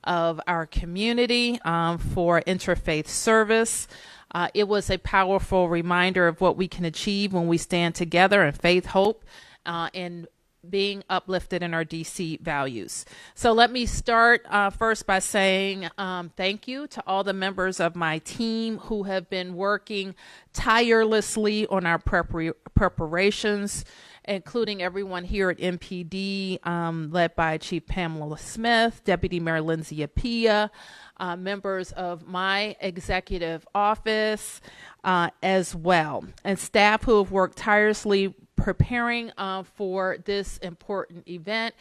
of our community for interfaith service. It was a powerful reminder of what we can achieve when we stand together in faith, hope, and being uplifted in our DC values. So let me start first by saying thank you to all the members of my team who have been working tirelessly on our preparations, including everyone here at MPD, led by Chief Pamela Smith, Deputy Mayor Lindsay Apia, members of my executive office as well, and staff who have worked tirelessly preparing for this important event,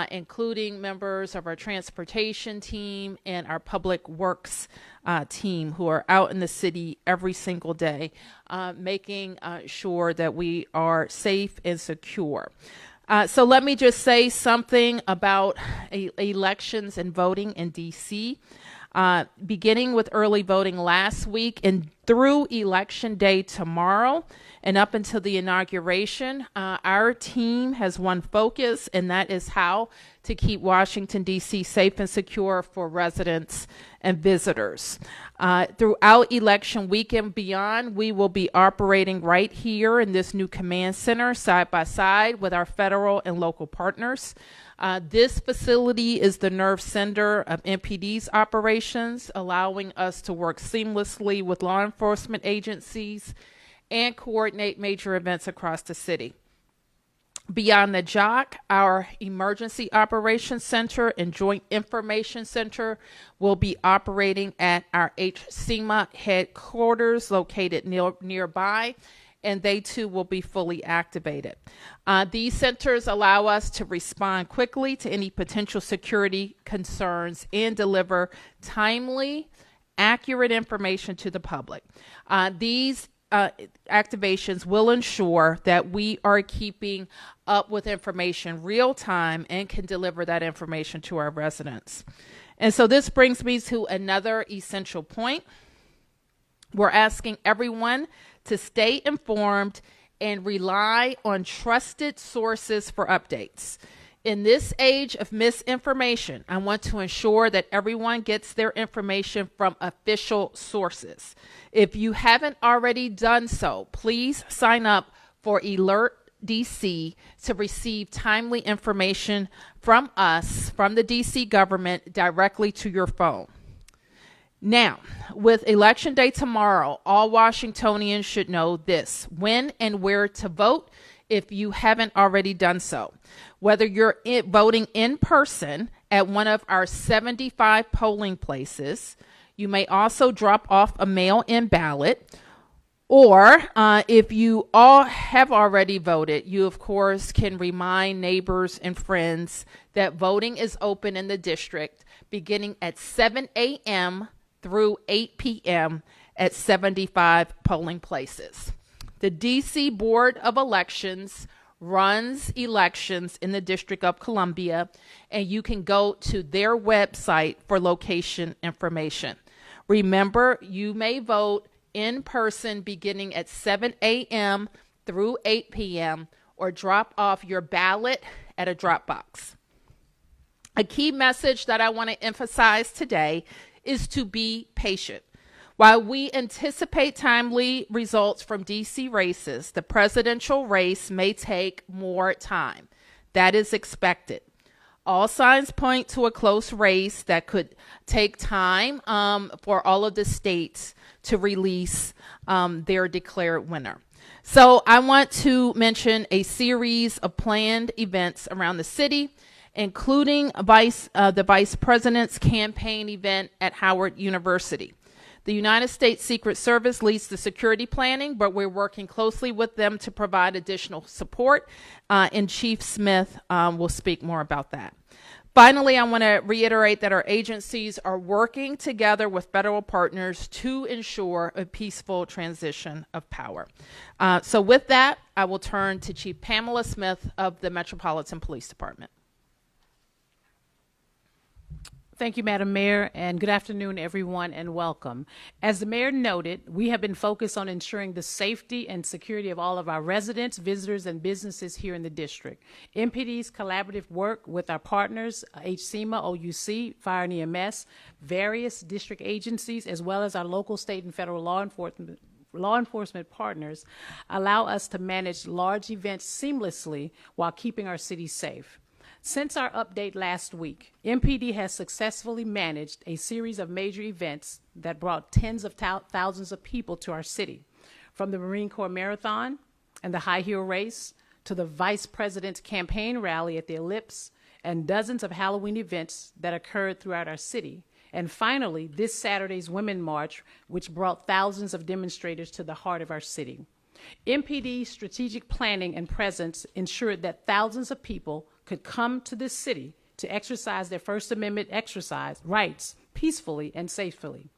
including members of our transportation team and our public works team who are out in the city every single day, making sure that we are safe and secure. So let me just say something about elections and voting in DC. Beginning with early voting last week and through Election Day tomorrow and up until the inauguration, our team has one focus, and that is how to keep Washington, D.C. safe and secure for residents and visitors. Throughout election week and beyond, we will be operating right here in this new command center side by side with our federal and local partners. This facility is the nerve center of MPD's operations, allowing us to work seamlessly with law enforcement agencies and coordinate major events across the city. Beyond the JOC, our Emergency Operations Center and Joint Information Center will be operating at our HCMA headquarters located nearby, and they too will be fully activated. These centers allow us to respond quickly to any potential security concerns and deliver timely, accurate information to the public. These activations will ensure that we are keeping up with information real time and can deliver that information to our residents. And so this brings me to another essential point. We're asking everyone to stay informed and rely on trusted sources for updates. In this age of misinformation, I want to ensure that everyone gets their information from official sources. If you haven't already done so, please sign up for Alert DC to receive timely information from us, from the DC government, directly to your phone. Now, with Election Day tomorrow, all Washingtonians should know this: when and where to vote if you haven't already done so. Whether you're voting in person at one of our 75 polling places, you may also drop off a mail-in ballot, or if you all have already voted, you of course can remind neighbors and friends that voting is open in the district beginning at 7 a.m. through 8 p.m. at 75 polling places. The DC Board of Elections runs elections in the District of Columbia, and you can go to their website for location information. Remember, you may vote in person beginning at 7 a.m. through 8 p.m. or drop off your ballot at a drop box. A key message that I want to emphasize today is to be patient. While we anticipate timely results from DC races, the presidential race may take more time. That is expected. All signs point to a close race that could take time for all of the states to release their declared winner. So I want to mention a series of planned events around the city, including the Vice President's campaign event at Howard University. The United States Secret Service leads the security planning, but we're working closely with them to provide additional support, and Chief Smith will speak more about that. Finally, I want to reiterate that our agencies are working together with federal partners to ensure a peaceful transition of power. So with that, I will turn to Chief Pamela Smith of the Metropolitan Police Department. Thank you, Madam Mayor, and good afternoon, everyone, and welcome. As the Mayor noted, we have been focused on ensuring the safety and security of all of our residents, visitors, and businesses here in the district. MPD's collaborative work with our partners, HCMA, OUC, Fire and EMS, various district agencies, as well as our local, state, and federal law enforcement partners allow us to manage large events seamlessly while keeping our city safe. Since our update last week, MPD has successfully managed a series of major events that brought tens of thousands of people to our city, from the Marine Corps Marathon and the High Heel Race to the Vice President's campaign rally at the Ellipse and dozens of Halloween events that occurred throughout our city. And finally, this Saturday's Women March, which brought thousands of demonstrators to the heart of our city. MPD's strategic planning and presence ensured that thousands of people could come to this city to exercise their First Amendment rights peacefully and safely.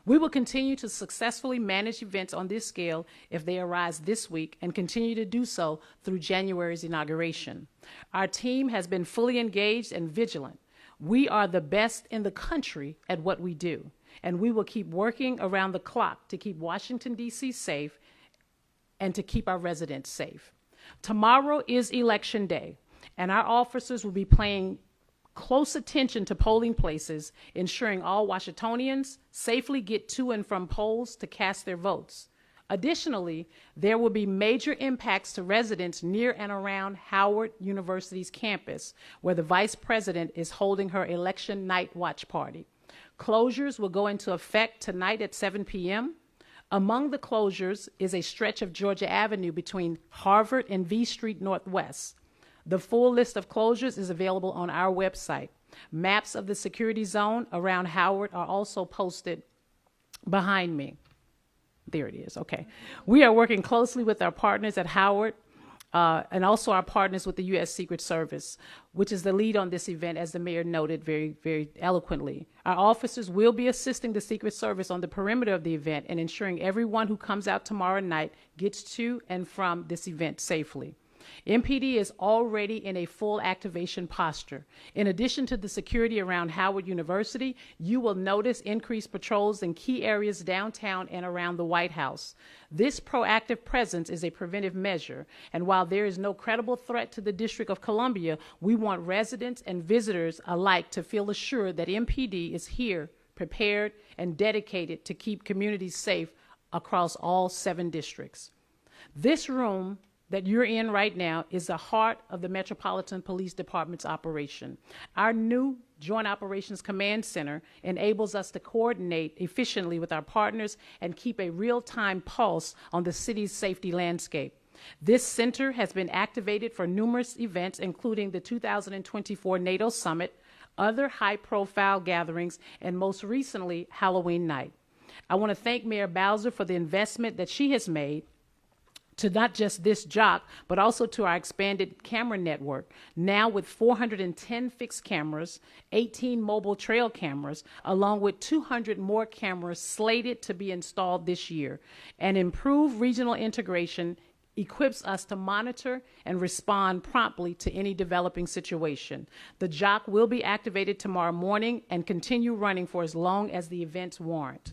We will continue to successfully manage events on this scale if they arise this week and continue to do so through January's inauguration. Our team has been fully engaged and vigilant. We are the best in the country at what we do, and we will keep working around the clock to keep Washington, D.C. safe and to keep our residents safe. Tomorrow is Election Day, and our officers will be paying close attention to polling places, ensuring all Washingtonians safely get to and from polls to cast their votes. Additionally, there will be major impacts to residents near and around Howard University's campus, where the Vice President is holding her election night watch party. Closures will go into effect tonight at 7 p.m. Among the closures is a stretch of Georgia Avenue between Harvard and V Street Northwest. The full list of closures is available on our website. Maps of the security zone around Howard are also posted behind me. There it is, okay. We are working closely with our partners at Howard and also our partners with the U.S. Secret Service, which is the lead on this event, as the mayor noted very, very eloquently. Our officers will be assisting the Secret Service on the perimeter of the event and ensuring everyone who comes out tomorrow night gets to and from this event safely. MPD is already in a full activation posture. In addition to the security around Howard University, you will notice increased patrols in key areas downtown and around the White House. This proactive presence is a preventive measure, and while there is no credible threat to the District of Columbia, we want residents and visitors alike to feel assured that MPD is here, prepared, and dedicated to keep communities safe across all 7 districts. This room that you're in right now is the heart of the Metropolitan Police Department's operation. Our new Joint Operations Command Center enables us to coordinate efficiently with our partners and keep a real-time pulse on the city's safety landscape. This center has been activated for numerous events, including the 2024 NATO Summit, other high-profile gatherings, and most recently, Halloween night. I want to thank Mayor Bowser for the investment that she has made to not just this JOC, but also to our expanded camera network, now with 410 fixed cameras, 18 mobile trail cameras, along with 200 more cameras slated to be installed this year. And improved regional integration equips us to monitor and respond promptly to any developing situation. The JOC will be activated tomorrow morning and continue running for as long as the events warrant.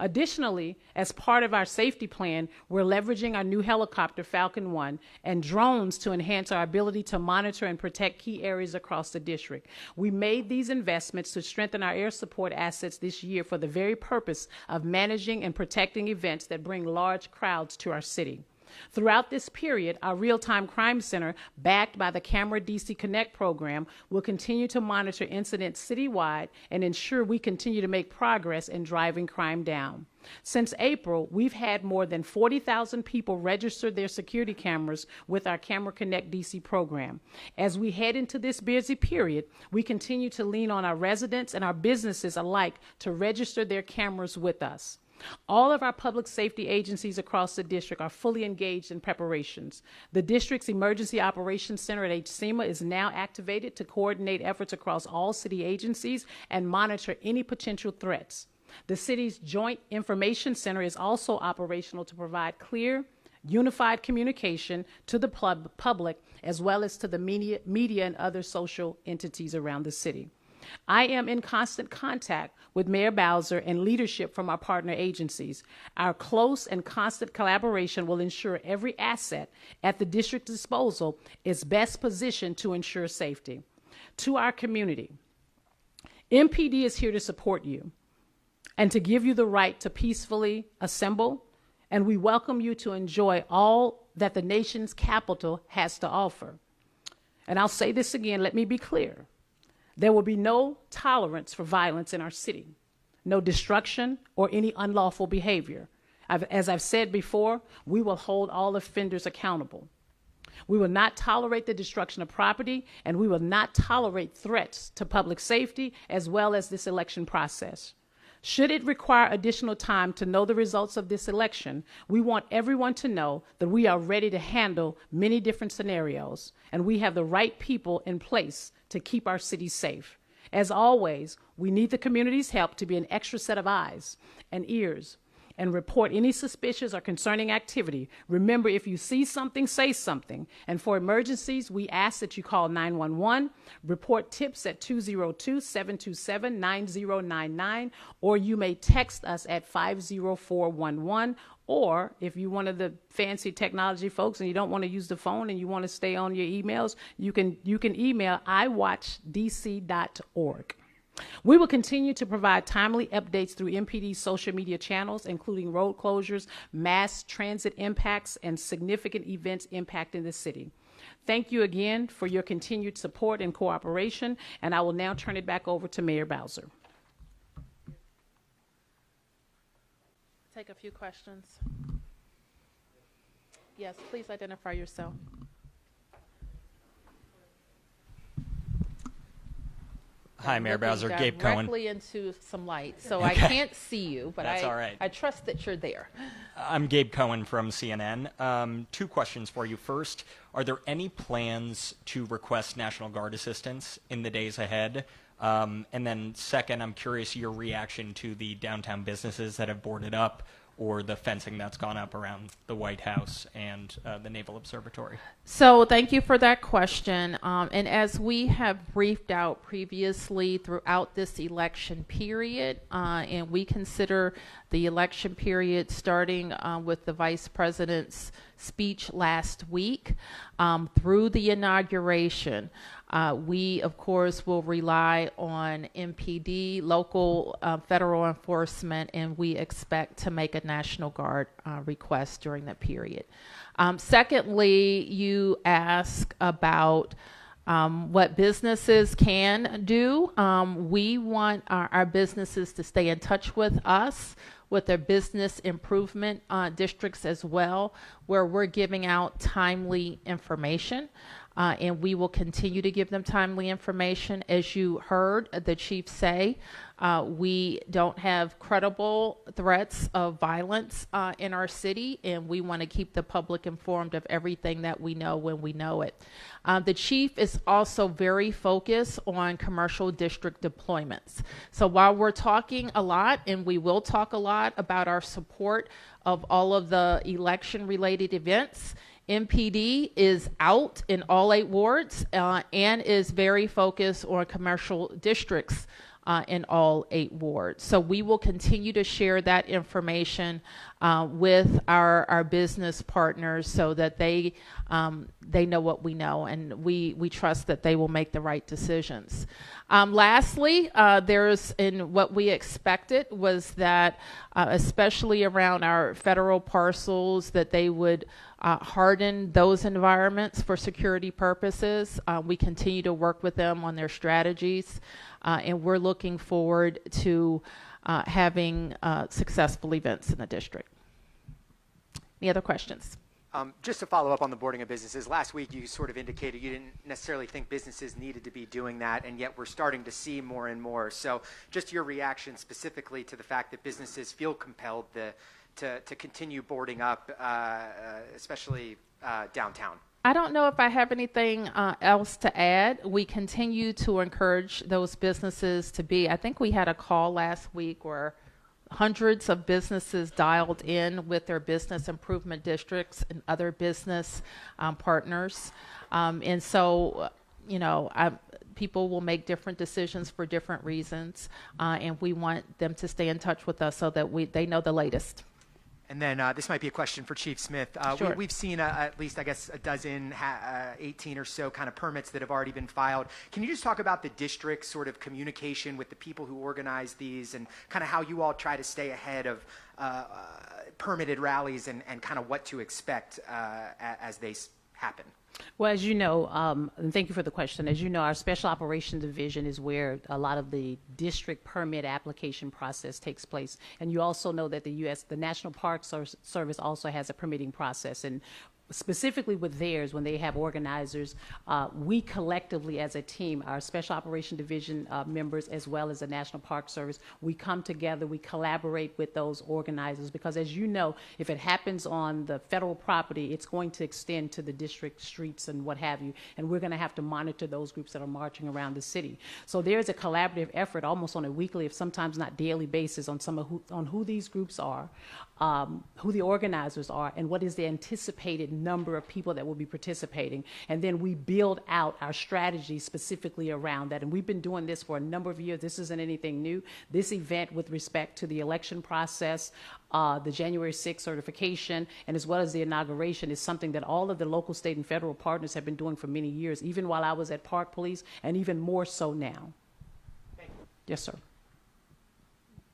Additionally, as part of our safety plan, we're leveraging our new helicopter, Falcon 1, and drones to enhance our ability to monitor and protect key areas across the district. We made these investments to strengthen our air support assets this year for the very purpose of managing and protecting events that bring large crowds to our city. Throughout this period, our real-time crime center, backed by the Camera DC Connect program, will continue to monitor incidents citywide and ensure we continue to make progress in driving crime down. Since April, we've had more than 40,000 people register their security cameras with our Camera Connect DC program. As we head into this busy period, we continue to lean on our residents and our businesses alike to register their cameras with us. All of our public safety agencies across the district are fully engaged in preparations. The district's Emergency Operations Center at HCMA is now activated to coordinate efforts across all city agencies and monitor any potential threats. The city's Joint Information Center is also operational to provide clear, unified communication to the public as well as to the media and other social entities around the city. I am in constant contact with Mayor Bowser and leadership from our partner agencies. Our close and constant collaboration will ensure every asset at the district's disposal is best positioned to ensure safety. To our community, MPD is here to support you and to give you the right to peacefully assemble, and we welcome you to enjoy all that the nation's capital has to offer. And I'll say this again, let me be clear. There will be no tolerance for violence in our city, no destruction or any unlawful behavior. As I've said before, we will hold all offenders accountable. We will not tolerate the destruction of property, and we will not tolerate threats to public safety as well as this election process. Should it require additional time to know the results of this election, we want everyone to know that we are ready to handle many different scenarios, and we have the right people in place to keep our city safe. As always, we need the community's help to be an extra set of eyes and ears and report any suspicious or concerning activity. Remember, if you see something, say something. And for emergencies, we ask that you call 911, report tips at 202-727-9099, or you may text us at 50411, or if you're one of the fancy technology folks and you don't want to use the phone and you want to stay on your emails, you can email iwatchdc.org. We will continue to provide timely updates through MPD's social media channels, including road closures, mass transit impacts, and significant events impacting the city. Thank you again for your continued support and cooperation, and I will now turn it back over to Mayor Bowser. Take a few questions. Yes, please identify yourself. Hi, Mayor Bowser. Gabe Cohen. Directly into some light, so I can't see you, but That's all right. I trust that you're there. I'm Gabe Cohen from CNN. Two questions for you. First, are there any plans to request National Guard assistance in the days ahead? And then second, I'm curious your reaction to the downtown businesses that have boarded up or the fencing that's gone up around the White House and the Naval Observatory. So thank you for that question. And as we have briefed out previously throughout this election period, and we consider the election period starting with the Vice President's speech last week through the inauguration, we, of course, will rely on MPD, local federal enforcement, and we expect to make a National Guard request during that period. Secondly, you ask about what businesses can do. We want our businesses to stay in touch with us, with their business improvement districts as well, where we're giving out timely information. And we will continue to give them timely information. As you heard the chief say, we don't have credible threats of violence in our city, and we want to keep the public informed of everything that we know when we know it. The chief is also very focused on commercial district deployments. So while we're talking a lot, and we will talk a lot about our support of all of the election-related events, MPD is out in all 8 wards and is very focused on commercial districts in all 8 wards. So we will continue to share that information with our business partners so that they know what we know, and we trust that they will make the right decisions. Lastly, there's in what we expected was that especially around our federal parcels, that they would harden those environments for security purposes. We continue to work with them on their strategies, and we're looking forward to having successful events in the district. Any other questions? Just to follow up on the boarding of businesses, last week you sort of indicated you didn't necessarily think businesses needed to be doing that, and yet we're starting to see more and more. So just your reaction specifically to the fact that businesses feel compelled to continue boarding up, especially downtown. I don't know if I have anything else to add. We continue to encourage those businesses to be. I think we had a call last week where hundreds of businesses dialed in with their business improvement districts and other business partners. And so, people will make different decisions for different reasons, and we want them to stay in touch with us so that they know the latest. And then this might be a question for Chief Smith. Sure. We've seen at least, I guess, a dozen, 18 or so kind of permits that have already been filed. Can you just talk about the district's sort of communication with the people who organize these and kind of how you all try to stay ahead of permitted rallies and kind of what to expect as they happen? Well, as you know, and thank you for the question. As you know, our Special Operations Division is where a lot of the district permit application process takes place. And you also know that the National Park Service also has a permitting process. And specifically with theirs, when they have organizers, we collectively as a team, our Special Operation Division members as well as the National Park Service, we come together, we collaborate with those organizers because as you know, if it happens on the federal property, it's going to extend to the district streets and what have you, and we're going to have to monitor those groups that are marching around the city. So there's a collaborative effort almost on a weekly, if sometimes not daily basis on who these groups are, who the organizers are, and what is the anticipated number of people that will be participating. And then we build out our strategy specifically around that. And we've been doing this for a number of years. This isn't anything new. This event with respect to the election process, the January 6th certification, and as well as the inauguration is something that all of the local, state, and federal partners have been doing for many years, even while I was at Park Police, and even more so now. Thank you. Yes, sir.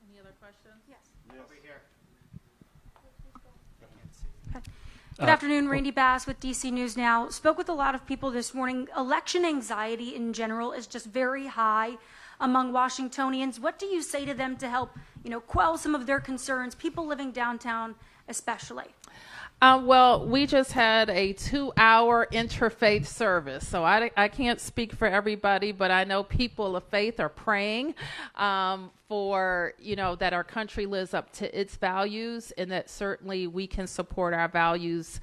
Any other questions? Yes. Over here. Good afternoon, Randy Bass with DC News Now. Spoke with a lot of people this morning. Election anxiety in general is just very high among Washingtonians. What do you say to them to help, quell some of their concerns, people living downtown especially? Well, we just had a 2-hour interfaith service, so I can't speak for everybody, but I know people of faith are praying for, that our country lives up to its values and that certainly we can support our values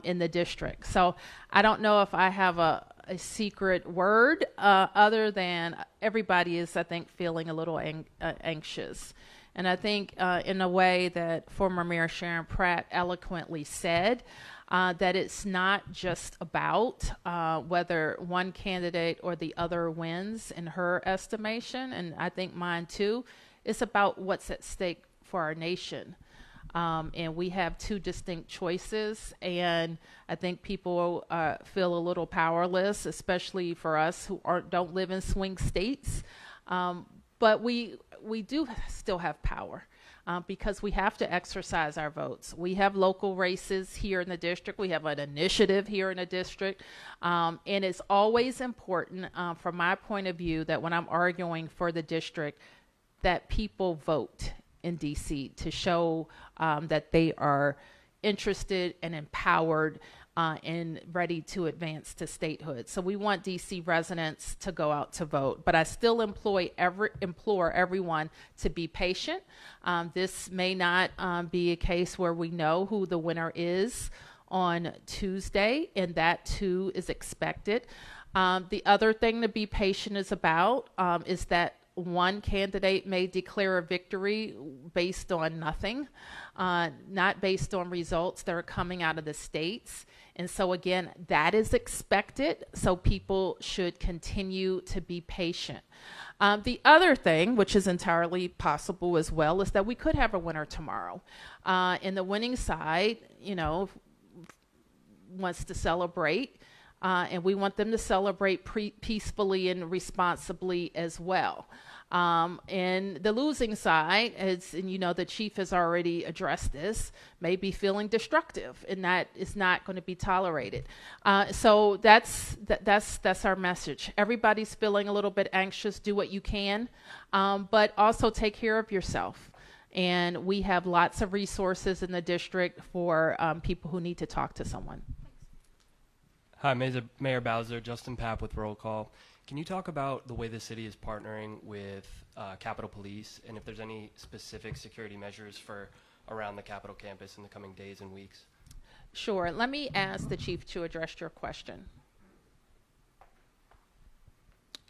in the district. So I don't know if I have a secret word other than everybody is, I think, feeling a little anxious. And I think in a way that former Mayor Sharon Pratt eloquently said, that it's not just about whether one candidate or the other wins in her estimation, and I think mine too. It's about what's at stake for our nation. And we have two distinct choices, and I think people feel a little powerless, especially for us who don't live in swing states. But we do still have power because we have to exercise our votes. We have local races here in the district. We have an initiative here in the district. And it's always important, from my point of view, that when I'm arguing for the district, that people vote in D.C. to show that they are interested and empowered and ready to advance to statehood. So we want DC residents to go out to vote, but I still implore everyone to be patient. This may not be a case where we know who the winner is on Tuesday, and that too is expected. The other thing to be patient is that one candidate may declare a victory based on nothing, not based on results that are coming out of the states. And so again, that is expected. So people should continue to be patient. The other thing, which is entirely possible as well, is that we could have a winner tomorrow. And the winning side, wants to celebrate. And we want them to celebrate peacefully and responsibly as well. And the losing side, the chief has already addressed this, may be feeling destructive, and that is not going to be tolerated. So that's our message. Everybody's feeling a little bit anxious. Do what you can, but also take care of yourself. And we have lots of resources in the district for people who need to talk to someone. Hi, Mayor Bowser, Justin Papp with Roll Call. Can you talk about the way the city is partnering with Capitol Police and if there's any specific security measures for around the Capitol campus in the coming days and weeks? Sure. Let me ask the chief to address your question.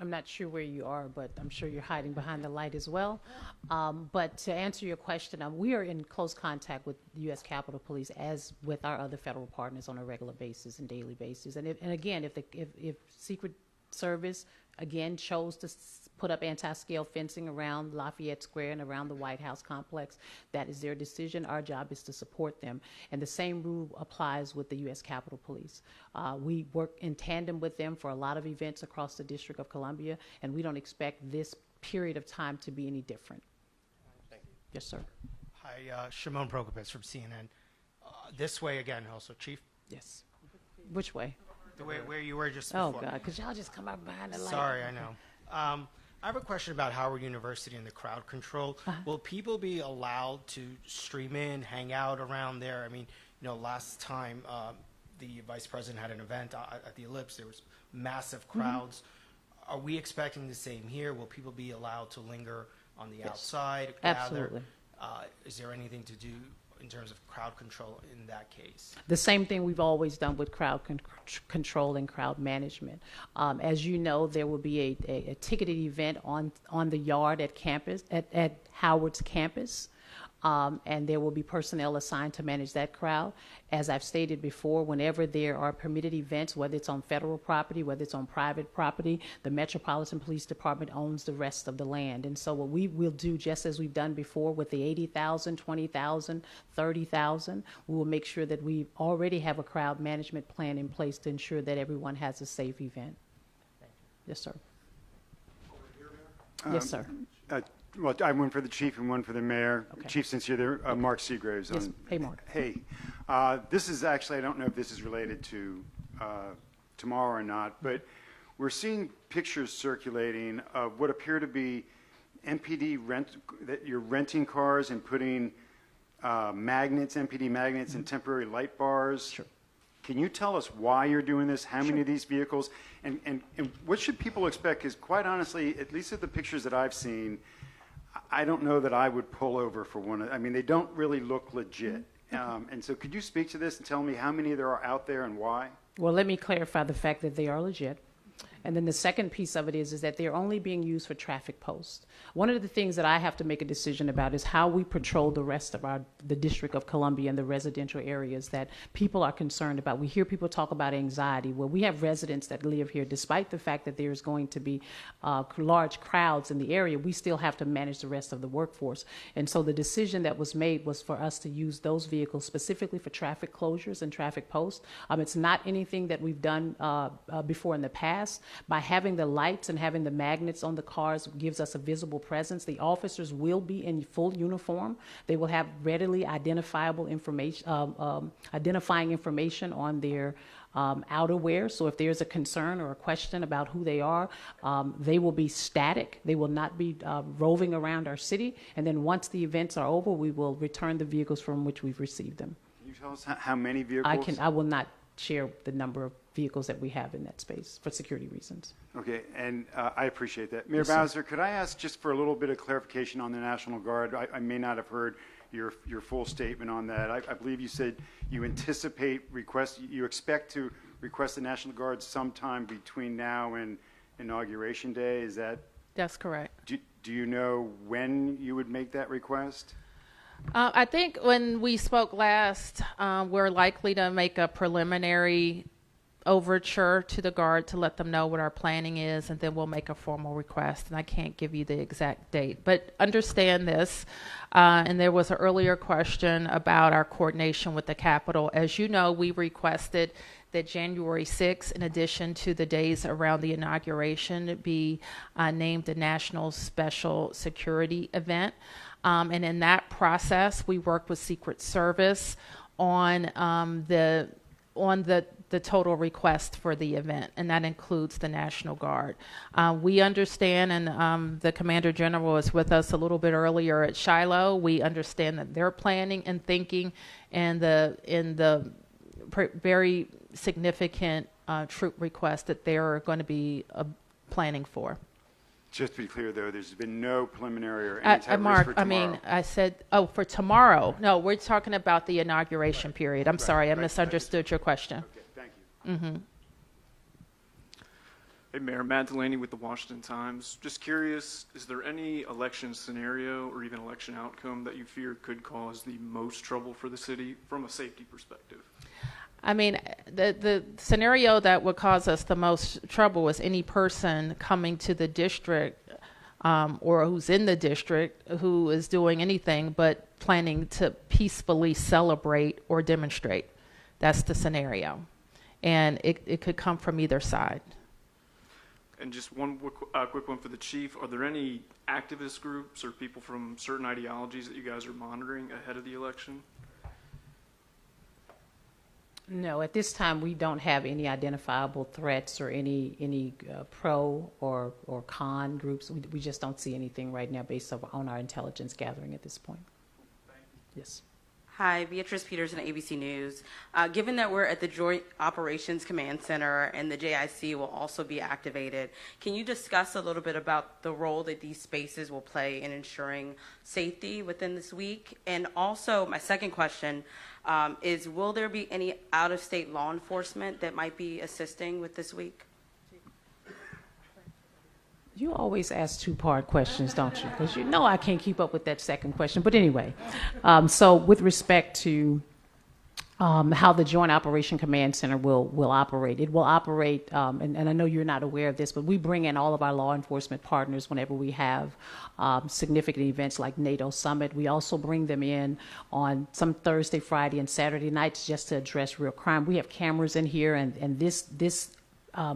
I'm not sure where you are, but I'm sure you're hiding behind the light as well. But to answer your question, we are in close contact with the U.S. Capitol Police as with our other federal partners on a regular basis and daily basis. And again, if secret Service, again, chose to put up anti-scale fencing around Lafayette Square and around the White House complex. That is their decision. Our job is to support them. And the same rule applies with the U.S. Capitol Police. We work in tandem with them for a lot of events across the District of Columbia, and we don't expect this period of time to be any different. Thank you. Yes, sir. Hi, Shimon Prokopis from CNN. This way again, also, Chief. Yes. Which way? The way where you were just Oh, before. God, because y'all just come out behind the light. Sorry, I know. I have a question about Howard University and the crowd control. Will people be allowed to stream in, hang out around there? I mean, last time the vice president had an event at the Ellipse, there was massive crowds. Are we expecting the same here? Will people be allowed to linger on the outside? Absolutely. Is there anything to do in terms of crowd control in that case? The same thing we've always done with crowd control and crowd management. As you know, there will be a ticketed event on the yard at campus, at Howard's campus. And there will be personnel assigned to manage that crowd. As I've stated before, whenever there are permitted events, whether it's on federal property, whether it's on private property, the Metropolitan Police Department owns the rest of the land. And so what we will do, just as we've done before with the 80,000, 20,000, 30,000, we will make sure that we already have a crowd management plan in place to ensure that everyone has a safe event. Yes, sir. Yes, sir. Well, I have one for the chief and one for the mayor. Okay. Chief, since you're there, Mark Seagraves. Yes. Hey, Mark. Hey. This is actually, I don't know if this is related to tomorrow or not, but we're seeing pictures circulating of what appear to be MPD that you're renting cars and putting magnets, MPD magnets, and temporary light bars. Sure. Can you tell us why you're doing this, how many of these vehicles, and what should people expect? Because quite honestly, at least at the pictures that I've seen, I don't know that I would pull over for one. I mean, they don't really look legit. And so could you speak to this and tell me how many there are out there and why? Well, let me clarify the fact that they are legit. And then the second piece of it is that they're only being used for traffic posts. One of the things that I have to make a decision about is how we patrol the rest of the District of Columbia and the residential areas that people are concerned about. We hear people talk about anxiety. Well, we have residents that live here. Despite the fact that there's going to be large crowds in the area, we still have to manage the rest of the workforce. And so the decision that was made was for us to use those vehicles specifically for traffic closures and traffic posts. It's not anything that we've done before in the past. By having the lights and having the magnets on the cars gives us a visible presence. The officers will be in full uniform. They will have readily identifiable information, identifying information on their outerwear. So if there's a concern or a question about who they are, they will be static. They will not be roving around our city. And then once the events are over, we will return the vehicles from which we've received them. Can you tell us how many vehicles? I will not share the number of vehicles that we have in that space for security reasons. Okay, and I appreciate that. Mayor Yes, sir. Bowser, could I ask just for a little bit of clarification on the National Guard? I may not have heard your full statement on that. I believe you said you expect to request the National Guard sometime between now and Inauguration Day. Is that? That's correct. Do you know when you would make that request? I think when we spoke last, we're likely to make a preliminary overture to the Guard to let them know what our planning is, and then we'll make a formal request. And I can't give you the exact date, but understand this. And there was an earlier question about our coordination with the Capitol. As you know, we requested that January 6th, in addition to the days around the inauguration, be named a national special security event. And in that process, we worked with Secret Service on the total request for the event, and that includes the National Guard. We understand, and the Commander General was with us a little bit earlier at Shiloh. We understand that they're planning and thinking in the very significant troop request that they're going to be planning for. Just to be clear, though, there's been no preliminary or any type of Mark, for tomorrow. I said, for tomorrow. No, we're talking about the inauguration period. I'm sorry, I misunderstood your question. Okay, thank you. Mm-hmm. Hey, Mayor, Matt Delaney with the Washington Times. Just curious, is there any election scenario or even election outcome that you fear could cause the most trouble for the city from a safety perspective? I mean, the scenario that would cause us the most trouble is any person coming to the district or who's in the district who is doing anything but planning to peacefully celebrate or demonstrate. That's the scenario. And it could come from either side. And just one quick one for the chief. Are there any activist groups or people from certain ideologies that you guys are monitoring ahead of the election? No, at this time we don't have any identifiable threats or any pro or con groups. We just don't see anything right now based on our intelligence gathering at this point. Yes. Hi, Beatrice Peterson, ABC News. Given that we're at the Joint Operations Command Center and the JIC will also be activated, can you discuss a little bit about the role that these spaces will play in ensuring safety within this week? And also, my second question is, will there be any out-of-state law enforcement that might be assisting with this week? You always ask two-part questions, don't you? Because you know I can't keep up with that second question. But anyway, so with respect to how the Joint Operation Command Center will operate, it will operate, and I know you're not aware of this, but we bring in all of our law enforcement partners whenever we have significant events like NATO Summit. We also bring them in on some Thursday, Friday, and Saturday nights just to address real crime. We have cameras in here, and this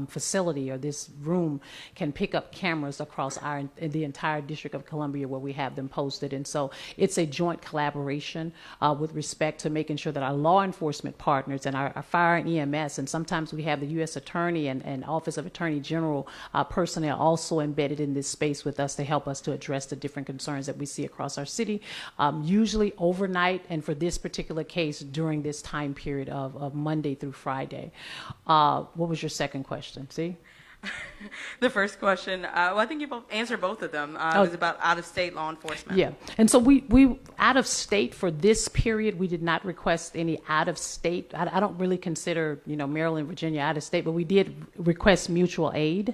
facility or this room can pick up cameras across the entire District of Columbia where we have them posted. And so it's a joint collaboration with respect to making sure that our law enforcement partners and our fire and EMS, and sometimes we have the U.S. Attorney and Office of Attorney General personnel also embedded in this space with us to help us to address the different concerns that we see across our city, usually overnight, and for this particular case during this time period of Monday through Friday. What was your second question? See? The first question, well, I think you both answered both of them. It was about out-of-state law enforcement. Yeah, and so we out of state for this period, we did not request any out of state. I don't really consider Maryland, Virginia out of state, but we did request mutual aid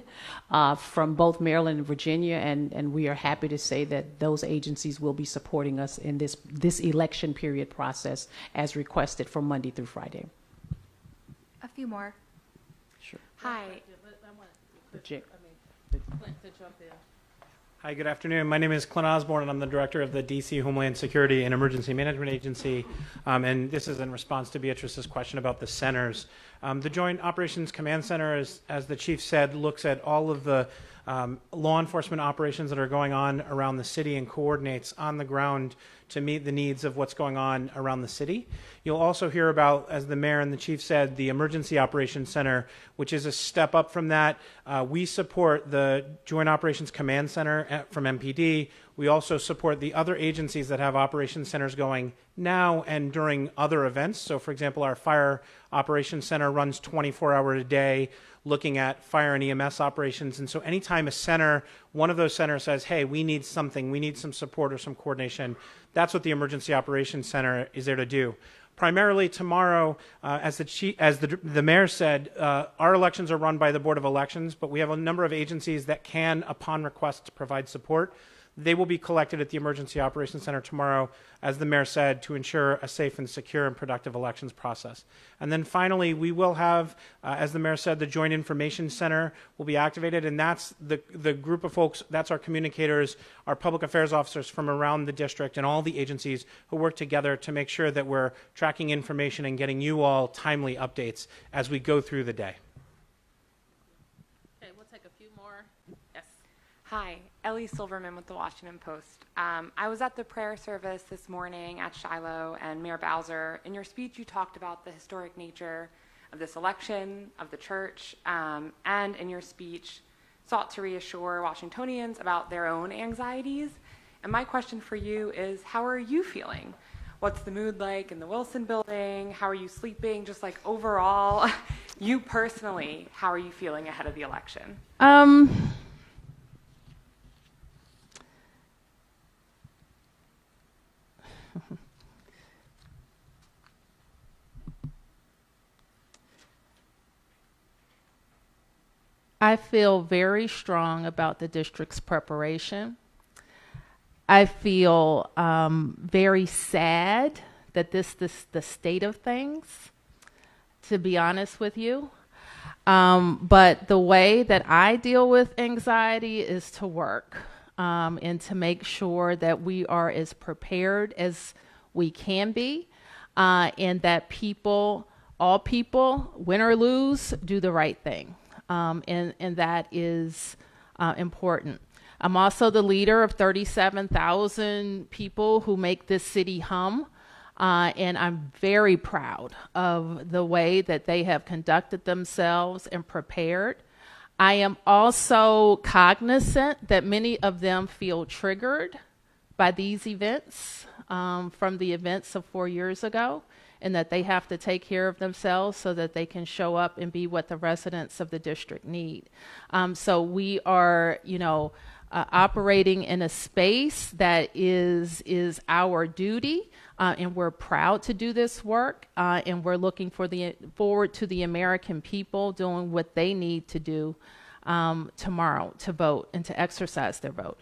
from both Maryland and Virginia, and we are happy to say that those agencies will be supporting us in this election period process as requested from Monday through Friday. A few more. Hi. Hi, good afternoon. My name is Clint Osborne, and I'm the director of the D.C. Homeland Security and Emergency Management Agency. And this is in response to Beatrice's question about the centers. The Joint Operations Command Center, as the chief said, looks at all of the law enforcement operations that are going on around the city and coordinates on the ground to meet the needs of what's going on around the city. You'll also hear about, as the mayor and the chief said, the Emergency Operations Center, which is a step up from that. We support the Joint Operations Command Center from MPD. We also support the other agencies that have operations centers going now and during other events. So, for example, our Fire Operations Center runs 24 hours a day looking at fire and EMS operations. And so anytime a center, one of those centers says, hey, we need something, we need some support or some coordination, that's what the Emergency Operations Center is there to do. Primarily tomorrow, as the mayor said, our elections are run by the Board of Elections, but we have a number of agencies that can, upon request, provide support. They will be collected at the Emergency Operations Center tomorrow, as the mayor said, to ensure a safe and secure and productive elections process. And then finally, we will have, as the mayor said, the Joint Information Center will be activated, and that's the group of folks, that's our communicators, our public affairs officers from around the district and all the agencies who work together to make sure that we're tracking information and getting you all timely updates as we go through the day. Okay, we'll take a few more. Yes. Hi, Ellie Silverman with the Washington Post. I was at the prayer service this morning at Shiloh, and Mayor Bowser, in your speech you talked about the historic nature of this election, of the church, and in your speech sought to reassure Washingtonians about their own anxieties. And my question for you is, how are you feeling? What's the mood like in the Wilson building? How are you sleeping? Just like overall, you personally, how are you feeling ahead of the election? I feel very strong about the district's preparation. I feel very sad that this the state of things. to be honest with you. But the way that I deal with anxiety is to work and to make sure that we are as prepared as we can be, and that all people, win or lose, do the right thing. And that is important. I'm also the leader of 37,000 people who make this city hum. And I'm very proud of the way that they have conducted themselves and prepared. I am also cognizant that many of them feel triggered by these events from the events of 4 years ago, and that they have to take care of themselves so that they can show up and be what the residents of the district need. So we are, operating in a space that is our duty, and we're proud to do this work, and we're looking forward to the American people doing what they need to do tomorrow to vote and to exercise their vote.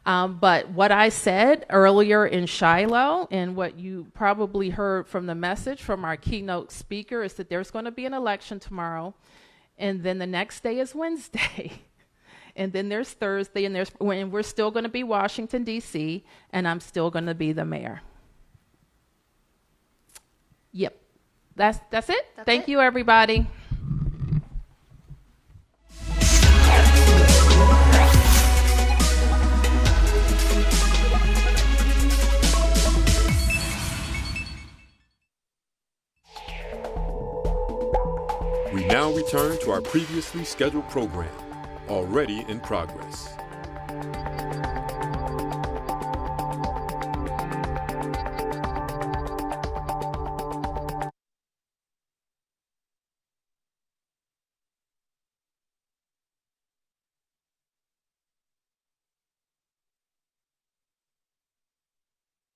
But what I said earlier in Shiloh, and what you probably heard from the message from our keynote speaker, is that there's going to be an election tomorrow, and then the next day is Wednesday. And then there's Thursday, and we're still going to be Washington, D.C., and I'm still going to be the mayor. Yep. That's it. Thank you, everybody. We now return to our previously scheduled program, already in progress.